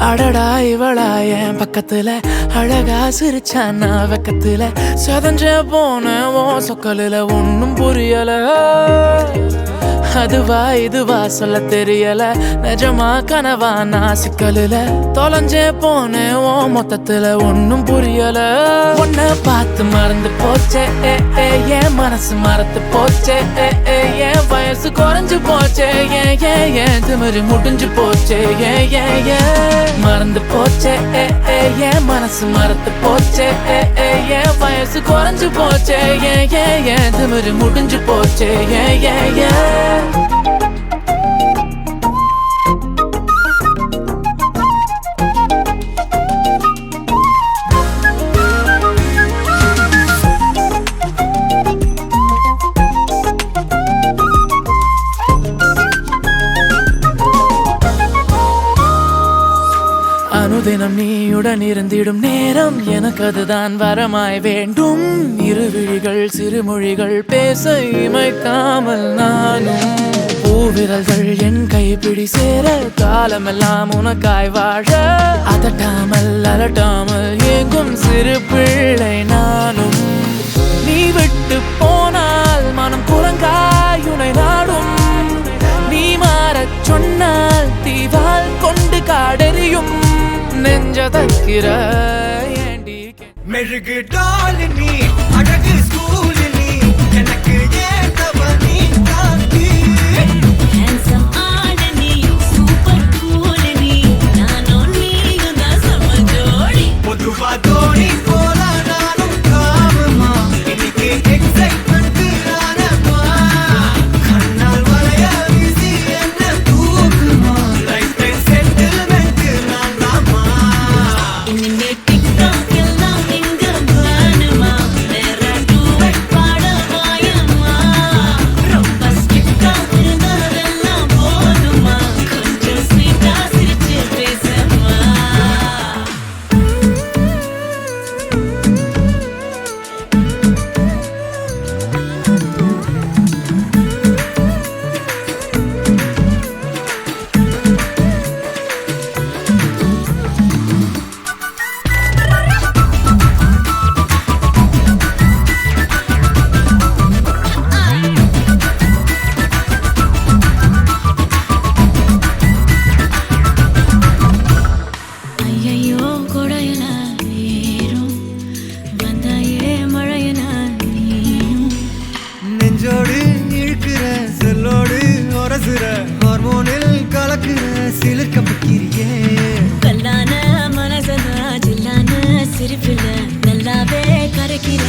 அடடா இவளா என் பக்கத்துல அழகா சிரிச்சானா வெக்கத்துல சதஞ்ச போன ஓ சொக்கலில ஒன்னும் புரியல அதுவா இதுவா சொல்ல தெரியல நிஜமா கனவா நான் சிக்கலில தொலைஞ்சே போனேன் ஓ மொத்தத்துல ஒன்னும் புரியல உன்னை பார்த்து மறந்து போச்சே என் மனசு மறந்து போச்சே என் வயசு குறைஞ்சு போச்சே ஏன் திமிரு முடிஞ்சு போச்சே மறந்து போச்சே என் மனசு மறந்து போச்சே என் வயசு குறைஞ்சு போச்சே ஏன் திமிரு முடிஞ்சு போச்சே அனுதினம் நீயுடன் இருந்திடும் நேரம் எனக்கு அதுதான் வரமாய் வேண்டும் இருவிழிகள் சிறுமொழிகள் பேச இமைக்காமல் நானும் பூவிரல்கள் என் கைப்பிடி சேர காலமெல்லாம் உனக்காய் வாழ அதட்டாமல் அலட்டாமல் ஏங்கும் சிறு பிள்ளை நானும் நீ விட்டு போனால் மனம் குரங்காய் உனை நாடும் நீ மாறச் சொன்னால் தீவால் கொண்டு காடெறியும் நெஞ்ச தக்கிற ஏண்டி மெழுகு டால் நீ அழகு ஸ்கூல் நீ எனக்கு ஏத்தவ நீ காந்தி ஹேண்ட்ஸம் ஆட நீ சூப்பர் கூல் நீ நானும் நீயும் தான் சம ஜோடி பொதுவா தோணி போல நானும் காமமா இன்னைக்கு எக்ஸைட்மெண்ட் ஆனமா கண்ணால் வளைய வீசி என்ன தூக்குமா லைஃப் டைம் செட்டில்மெண்ட் நான் தாமா இனிமே டிக்டாக் எல்லாம் எங்க வேணுமா வேற டூவெட் பாட வாயம்மா ரொம்ப ஸ்ட்ரிக்டா இருந்ததெல்லாம் போதுமா கொஞ்சம் ஸ்வீட்டா சிரிச்சு பேசம்மா ஐயையோ கொடையன ஏறும் வந்தாயே மழையன நீயும் நெஞ்சோடு இழுக்கிற செல்லோடு உரசுற ஹார்மோனில் கலக்குற சிலிர்க்க பக்கிரியே கல்லான மனசனா ஜில்லான சிரிப்புல நல்லாவே கரைக்கிற